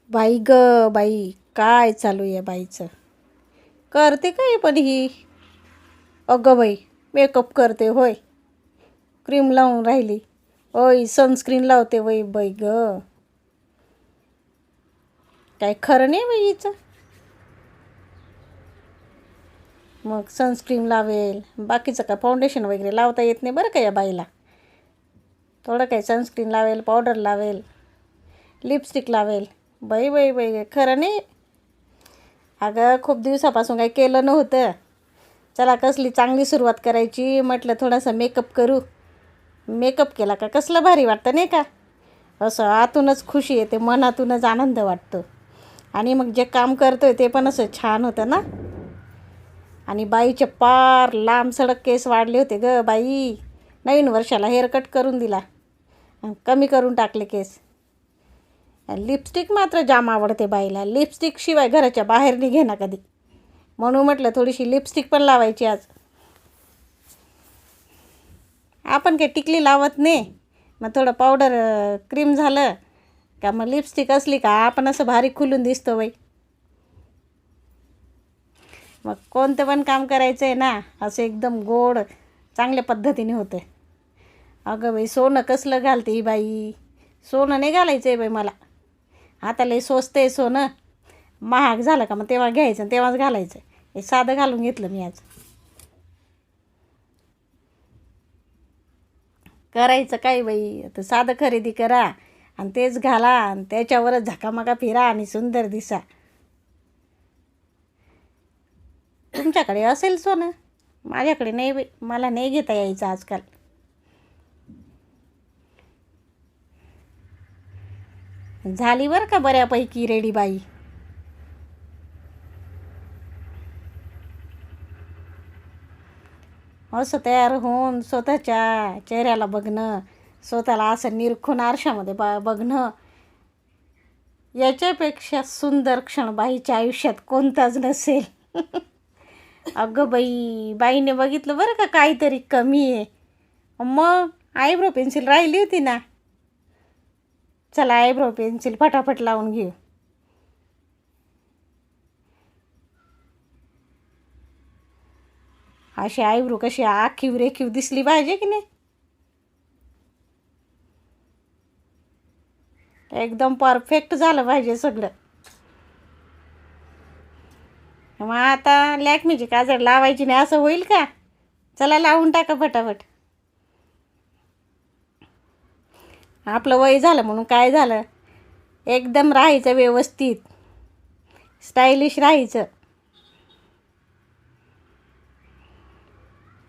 बाई ग बाई, काय चालू आहे बाईचं? करते काय पण ही? अगं बाई, मेकअप करते होय, क्रीम लावून राहिली होय, सनस्क्रीन लावते वय बाई ग. काय खरं नाही बाई हिचं. मग सनस्क्रीन लावेल, बाकीचं का फाउंडेशन वगैरे लावता येत नाही बरं का या बाईला. थोडं काही सनस्क्रीन लावेल, पावडर लावेल, लिपस्टिक लावेल. बाई बाई बाई, खरं नाही. अगं खूप दिवसापासून काही केलं नव्हतं. चला कसली चांगली सुरुवात करायची म्हटलं, थोडासा मेकअप करू. मेकअप केला का कसलं भारी वाटतं नाही का. असं आतूनच खुशी येते, मनातूनच आनंद वाटतो. आणि मग जे काम करतोय ते पण असं छान होतं ना. आणि बाईचे पार लांब सडक केस वाढले होते ग बाई. नवीन वर्षाला हेअरकट करून दिला, कमी करून टाकले केस. लिपस्टिक मात्र जाम आवडते बाईला. लिपस्टिक शिवाय घराच्या बाहेर निघे ना कधी. म्हणून म्हटलं थोडीशी लिपस्टिक पण लावायची आज. आपण काही टिकली लावत नाही, मग थोडं पावडर क्रीम झालं का मग लिपस्टिक असली का आपण असं भारी खुलून दिसतो बाई. मग कोणतं पण काम करायचं आहे ना, असं एकदम गोड चांगल्या पद्धतीने होतं. अगं बाई, सोनं कसलं घालते ही बाई. सोनं नाही घालायचं आहे बाई मला. आता लई स्वस्त आहे सोनं. महाग झालं का मग तेव्हा घ्यायचं आणि तेव्हाच घालायचं. हे साधं घालून घेतलं मी आज. करायचं काय बाई, आता साधं खरेदी करा आणि तेच घाला आणि त्याच्यावरच झकामाका फिरा आणि सुंदर दिसा. तुमच्याकडे असेल सोनं, माझ्याकडे नाही बाई. मला नाही घेता यायचं आजकाल. झाली बरं का बऱ्यापैकी रेडी बाई. असं तयार होऊन स्वतःच्या चेहऱ्याला बघणं, स्वतःला असं निरखून आरशामध्ये बघणं, याच्यापेक्षा सुंदर क्षण बाईच्या आयुष्यात कोणताच नसेल. अगं बाई, बाईने बघितलं बरं का काहीतरी कमी आहे. मग आयब्रो पेन्सिल राहिली होती ना, चला आयब्रो पेन्सिल फटाफट लावून घेऊ. अशी आयब्रो कशी आखीव रेखीव दिसली पाहिजे की नाही. एकदम परफेक्ट झालं पाहिजे सगळं. मग आता लॅक्मीची काजळ लावायची नाही असं होईल का? चला लावून टाका फटाफट. आपलं वय झालं म्हणून काय झालं, एकदम राहायचं व्यवस्थित, स्टायलिश राहायचं.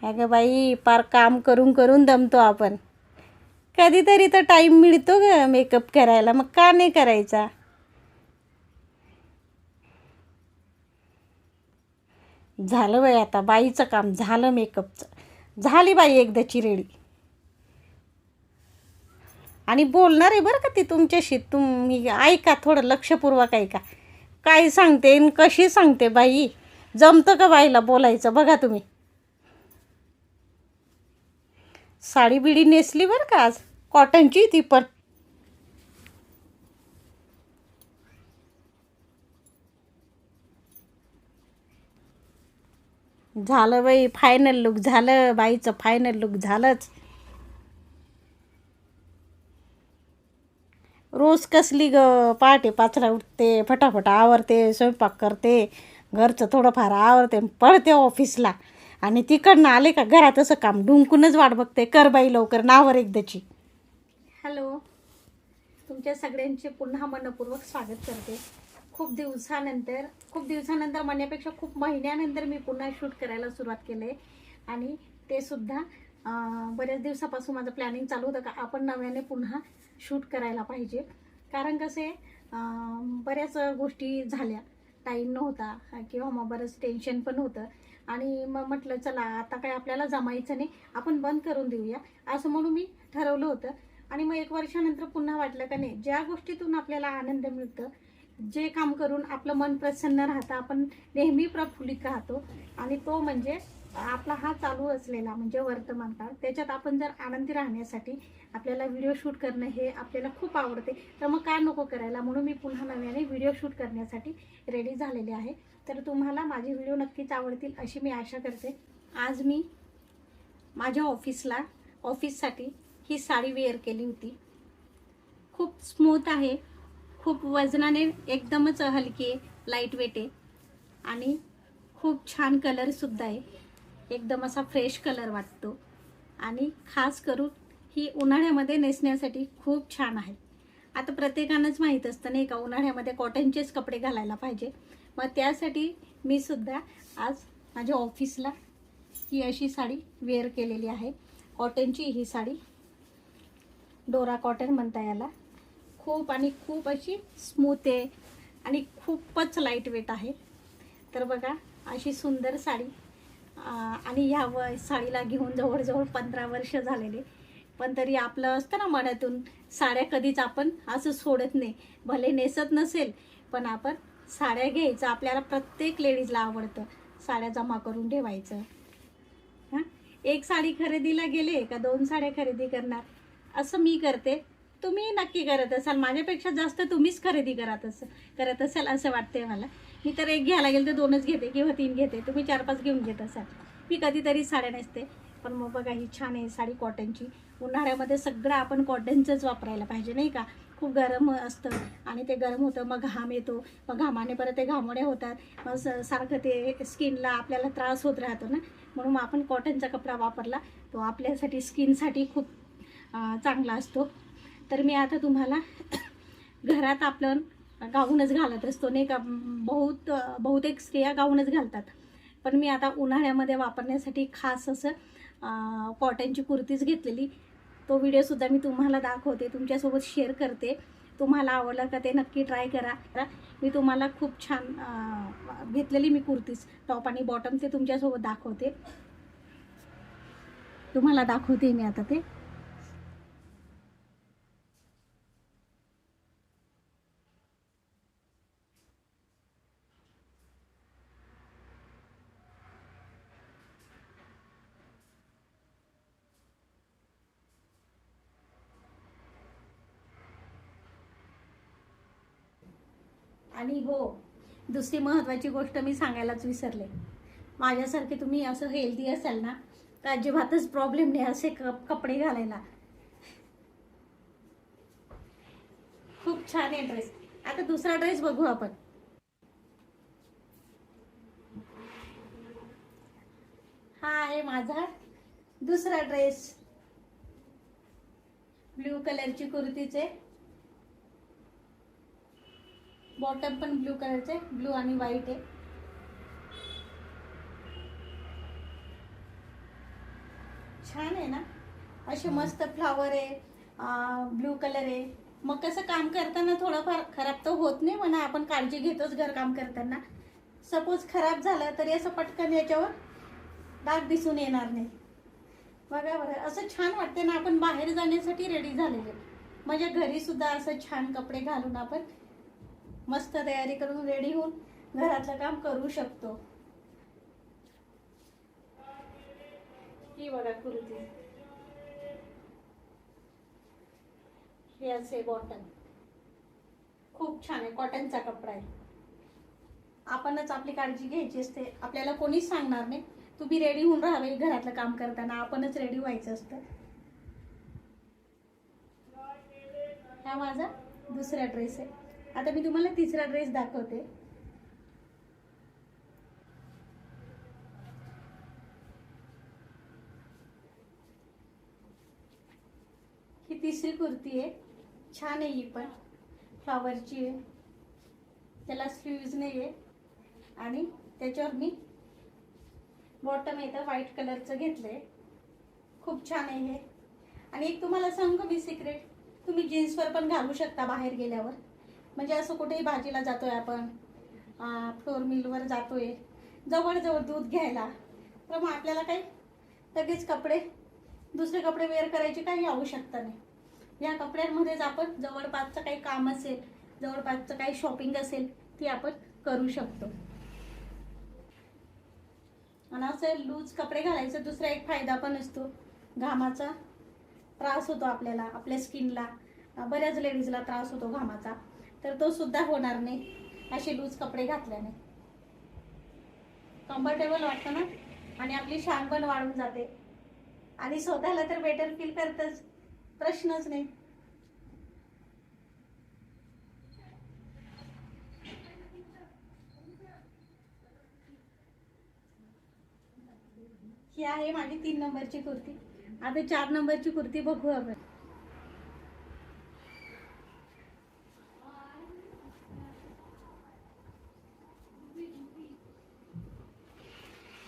अगं बाई, पार काम करून करून दमतो आपण. कधीतरी तर टाईम मिळतो ग मेकअप करायला, मग का नाही करायचा. झालं बाई, आता बाईचं काम झालं मेकअपचं. झाली बाई एकदाची रेडी. आणि बोलणार आहे बरं का ती तुमच्याशी. तुम्ही ऐका, थोडं लक्षपूर्वक ऐका काय सांगते आणि कशी सांगते बाई. जमतं का बाईला बोलायचं बघा तुम्ही. साडी बिडी नेसली बरं का आज, कॉटनची ती पण. झालं बाई, फायनल लुक झालं बाईचं. फायनल लुक झालंच. रोज कसली ग, पहाटे 5ला उठते, फटाफट आवरते, स्वयंपाक करते, घरचं थोडंफार आवरते, पळते ऑफिसला. आणि तिकडनं आले का घरात असं काम ढुंकूनच वाट बघते, कर बाई लवकर नावर एकदाची. हॅलो, तुमच्या सगळ्यांचे पुन्हा मनपूर्वक स्वागत करते. खूप दिवसानंतर म्हणण्यापेक्षा खूप महिन्यानंतर मी पुन्हा शूट करायला सुरुवात केले. आणि ते सुद्धा बऱ्याच दिवसापासून माझं प्लॅनिंग चालू होतं का आपण नव्याने पुन्हा शूट करायला पाहिजे. कारण कसे बऱ्याच गोष्टी झाल्या, टाईम नव्हता किंवा मग बरंच टेन्शन पण होतं. आणि मग म्हटलं चला आता काय आपल्याला जमायचं नाही, आपण बंद करून देऊया असं म्हणून मी ठरवलं होतं. आणि मग 1 वर्षानंतर पुन्हा वाटलं का नाही, ज्या गोष्टीतून आपल्याला आनंद मिळतं, जे काम करून आपलं मन प्रसन्न राहतं, आपण नेहमी प्रफुल्लित राहतो, आणि तो म्हणजे आपला हा चालू असलेला म्हणजे वर्तमानकाळ, त्याच्यात आपण जर आनंदी राहण्यासाठी आपल्याला व्हिडिओ शूट करणं हे आपल्याला खूप आवडते, तर मग काय नको करायला, म्हणून मी पुन्हा नव्याने व्हिडिओ शूट करण्यासाठी रेडी झालेले आहे. तर तुम्हाला माझे व्हिडिओ नक्कीच आवडतील अशी मी आशा करते. आज मी माझ्या ऑफिससाठी ही साडी वेअर केली होती. खूप स्मूथ आहे, खूप वजनाने एकदमच हलकी आहे, लाईट वेट आहे आणि खूप छान कलरसुद्धा आहे. एकदम असा फ्रेश कलर वाटतो आणि खास करून ही उन्हाळ्यामध्ये नेसण्यासाठी खूप छान आहे. आता प्रत्येकानंच माहीत असतं नाही का, उन्हाळ्यामध्ये कॉटनचेच कपडे घालायला पाहिजे. मग त्यासाठी मी सुद्धा आज माझ्या ऑफिसला ही अशी साडी वेअर केलेली आहे. कॉटनची ही साडी, डोरा कॉटन म्हणता याला. खूप आणि खूप अशी स्मूथ आहे आणि खूपच लाईट वेट आहे. तर बघा अशी सुंदर साडी, आणि ह्या साडीला घेऊन जवळजवळ 15 वर्ष झालेले, पण तरी आपलं असतं ना मनातून, साड्या कधीच आपण असं सोडत नाही. भले नेसत नसेल पण आपण साड्या घ्यायचं, आपल्याला प्रत्येक लेडीजला आवडतं साड्या जमा करून ठेवायचं. हां, एक साडी खरेदीला गेले का 2 साड्या खरेदी करणार, असं मी करते. तुम्ही नक्की करत असाल, माझ्यापेक्षा जास्त तुम्हीच खरेदी करत असाल असं वाटते मला. मी तर एक घ्यायला गेले तर 2च घेते किंवा 3 घेते, तुम्ही 4-5 घेऊन घेत असाल. मी कधीतरी साड्या नेसते. पण मग बघा ही छान आहे साडी कॉटनची. उन्हाळ्यामध्ये सगळं आपण कॉटनचंच वापरायला पाहिजे नाही का. खूप गरम असतं आणि ते गरम होतं, मग घाम येतो, मग घामाने परत ते घामोडे होतात, मग सारखं ते स्किनला आपल्याला त्रास होत राहतो ना. म्हणून आपण कॉटनचा कपडा वापरला तो आपल्यासाठी स्किनसाठी खूप चांगला असतो. तर मी आता तुम्हाला घरात आपण गाऊनच घालत असतो नाही का, बहुतेक स्त्रिया गाऊनच घालतात. पण मी आता उन्हाळ्यामध्ये वापरण्यासाठी खास असं कॉटनची कुर्तीच घेतलेली. तो व्हिडिओसुद्धा मी तुम्हाला दाखवते, तुमच्यासोबत शेअर करते. तुम्हाला आवडलं का ते नक्की ट्राय करा. मी तुम्हाला खूप छान घेतलेली मी कुर्तीज, टॉप आणि बॉटम, ते तुमच्यासोबत दाखवते. तुम्हाला दाखवते मी आता ते. आणि हो, दुसरी महत्त्वाची गोष्ट मी सांगायलाच विसरले. माझ्यासारखे तुम्ही असं हेल्दी असाल ना, तर अजिबातच प्रॉब्लेम नाही असे कपडे घालायला. खूप छान आहे ड्रेस. आता दुसरा ड्रेस बघू आपण. हा आहे माझा दुसरा ड्रेस. ब्ल्यू कलरची कुर्तीचे, बॉटम पण ब्ल्यू कलरचे, ब्ल्यू आणि व्हाईट आहे. छान आहे ना, असे मस्त फ्लावर आहे, ब्ल्यू कलर आहे. मग कसं काम करताना थोडंफार खराब तर होत नाही म्हणा, आपण काळजी घेतोच घरकाम करताना. सपोज खराब झालं तरी असं पटकन याच्यावर डाग दिसून येणार नाही. बघा बरं, असं छान वाटते ना, आपण बाहेर जाण्यासाठी रेडी झालेले. माझ्या घरी सुद्धा असं छान कपडे घालून आपण मस्त तयारी करून रेडी होऊन घरातलं काम करू शकतो. ही बघा कुर्ती, हे असे बॉटम, खूप छान आहे, कॉटनचा कपडा आहे. आपणच आपली काळजी घ्यायची असते, आपल्याला कोणीच सांगणार नाही. तुम्ही रेडी होऊन राहावे, घरातलं काम करताना आपणच रेडी व्हायचं असतं. हा माझा दुसरा ड्रेस आहे. आता मी तुम्हाला तिसरा ड्रेस दाखवते. ही तिसरी कुर्ती आहे. छान आहे, ही पण फ्लॉवरची आहे, त्याला स्लीव्ज नाही आहे आणि त्याच्यावर मी बॉटम येतं व्हाईट कलरचं घेतलंय. खूप छान आहे हे. आणि एक तुम्हाला सांगू मी सिक्रेट, तुम्ही जीन्सवर पण घालू शकता बाहेर गेल्यावर. म्हणजे असं कुठेही भाजीला जातोय आपण, फ्लोर मिलवर जातोय, जवळजवळ दूध घ्यायला, तर मग आपल्याला काही लगेच दुसरे कपडे वेअर करायची काही आवश्यकता नाही. या कपड्यांमध्येच आपण जवळपासचं काही काम असेल, जवळपासचं काही शॉपिंग असेल, ती आपण करू शकतो. आणि असं लूज कपडे घालायचा दुसरा एक फायदा पण असतो, घामाचा त्रास होतो आपल्याला, आपल्या स्किनला बऱ्याच लेडीजला त्रास होतो घामाचा, तर तो सुद्धा होणार नाही असे लूज कपडे घातल्याने. कम्फर्टेबल वाटतं ना, आणि आपली शान पण वाढून जाते आणि स्वतःला तर बेटर फील करतच, प्रश्नच नाही. ही आहे माझी 3 नंबरची कुर्ती. आता 4 नंबरची कुर्ती बघू आपण.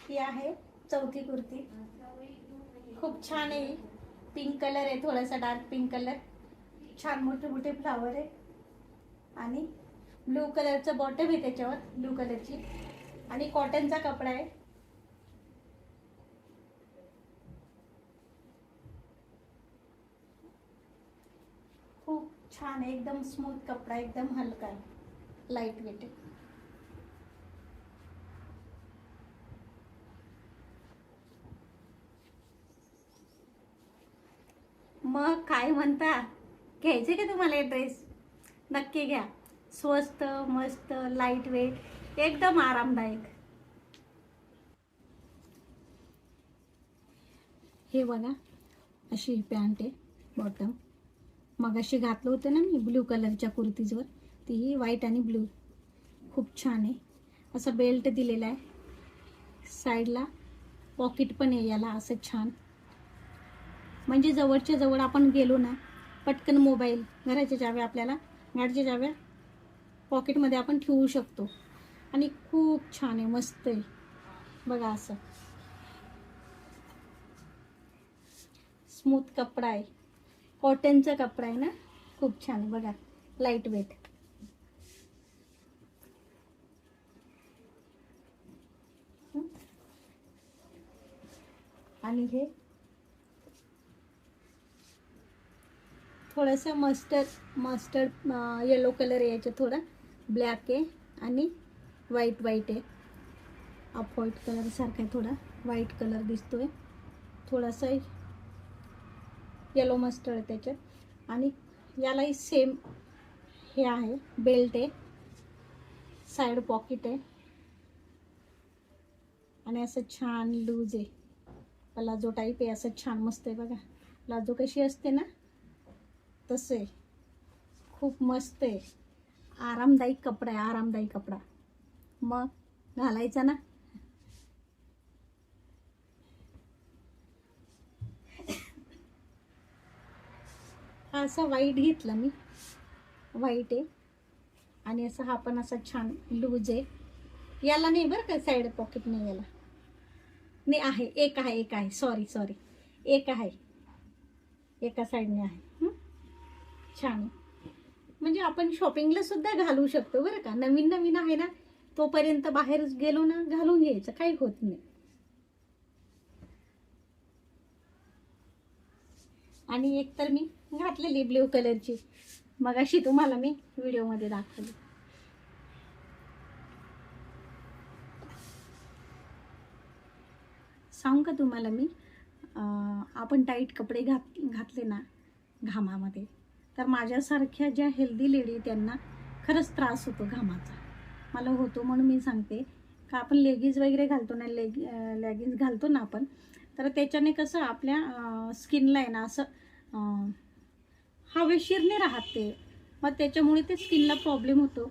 ही आहे चौथी कुर्ती. खूप छान आहे. पिंक कलर आहे, थोडासा डार्क पिंक कलर, छान मोठे मोठे फ्लावर आहे आणि ब्लू कलरचं बॉटम आहे त्याच्यावर, ब्लू कलरची, आणि कॉटनचा कपडा आहे. खूप छान आहे, एकदम स्मूथ कपडा, एकदम हलका आहे, लाईट वेट आहे. मग काय म्हणता, घ्यायचे का तुम्हाला हे ड्रेस? नक्की घ्या. स्वस्त, मस्त, लाईट वेट, एकदम आरामदायक. हे बघा, अशी पॅन्ट आहे, बॉटम. मग अशी घातलं होतं ना मी ब्लू कलरच्या कुर्तीजवर, ती व्हाईट आणि ब्लू. खूप छान आहे. असं बेल्ट दिलेला आहे, साईडला पॉकेट पण आहे याला असं छान. म्हणजे जवळच्या जवळ आपण गेलो ना, पटकन मोबाईल, घराच्या चाव्या, आपल्याला गाडीच्या चाव्या पॉकेटमध्ये आपण ठेवू शकतो. आणि खूप छान आहे, मस्त आहे बघा. असं स्मूथ कपडा आहे, कॉटनचा कपडा आहे ना, खूप छान आहे बघा, लाईट वेट. आणि हे थोडंसं मस्टर्ड येलो कलर आहे, याच्यात थोडा ब्लॅक आहे आणि व्हाईट आहे, ऑफ व्हाईट कलर सारखा आहे, थोडा व्हाईट कलर दिसतोय, थोडासा येलो मस्टर्ड त्याच्यात. आणि यालाही सेम हे आहे, बेल्ट आहे, साइड पॉकेट आहे आणि असं छान लूज आहे, प्लाझो टाईप आहे, असं छान मस्त आहे बघा. प्लाझो कशी असते ना तसं आहे, खूप मस्त आहे, आरामदायक कपडा आहे, आरामदायक कपडा. मग घालायचा ना. हा असा व्हाईट घेतला मी, व्हाईट आहे आणि असं हा पण असा छान लूज आहे. याला नाही बरं का साईड पॉकेट, नाही याला, नाही आहे, एक आहे, सॉरी एक आहे, एका साईडने आहे. छान आहे, म्हणजे आपण शॉपिंगला सुद्धा घालू शकतो बरं का. नवीन नवीन आहे ना, तोपर्यंत बाहेर गेलो ना घालून घ्यायचं, काही होत नाही. आणि एक तर मी घातलेली ब्ल्यू कलरची, मग अशी तुम्हाला मी व्हिडिओमध्ये दाखवली. सांगू का तुम्हाला मी, आपण टाईट कपडे घातले ना घामामध्ये, तर माझ्यासारख्या ज्या हेल्दी लेडी त्यांना खरंच त्रास होतो घामाचा. मला होतो म्हणून मी सांगते का, आपण लेगिन्स वगैरे घालतो ना, लेगिन्स घालतो ना आपण, तर त्याच्याने कसं आपल्या स्किनला आहे ना असं हवेशीर नाही राहत ते, मग त्याच्यामुळे ते स्किनला प्रॉब्लेम होतो.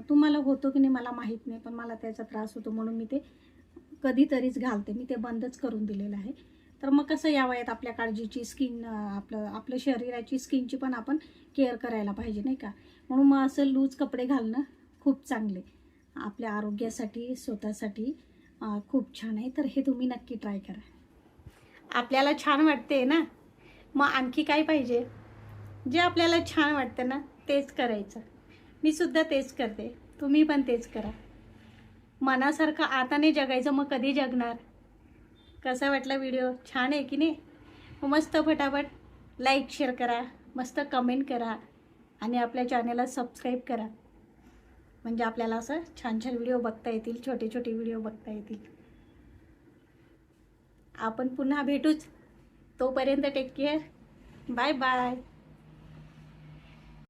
तुम्हाला होतो की नाही मला माहीत नाही, पण मला त्याचा त्रास होतो म्हणून मी ते कधीतरीच घालते, मी ते बंदच करून दिलेलं आहे. तर मग कसं या वयात आपल्या काळजीची स्किन, आपल्या शरीराची, स्किनची पण आपण केअर करायला पाहिजे नाही का. म्हणून मग असं लूज कपडे घालणं खूप चांगले आपल्या आरोग्यासाठी, स्वतःसाठी खूप छान आहे. तर हे तुम्ही नक्की ट्राय करा. आपल्याला छान वाटते ना, मग आणखी काय पाहिजे. जे आपल्याला छान वाटतं ना तेच करायचं. मी सुद्धा तेच करते, तुम्ही पण तेच करा. मनासारखं आता नाही जगायचं, मग कधी जगणार. कसा वाटला व्हिडिओ, छान आहे की नाही. मस्त फटाफट लाईक शेअर करा, मस्त कमेंट करा आणि आपल्या चॅनलला सबस्क्राईब करा, म्हणजे आपल्याला असं छान छान व्हिडिओ बघता येतील, छोटे छोटे व्हिडिओ बघता येतील. आपण पुन्हा भेटूच. तोपर्यंत टेक केअर. Bye bye.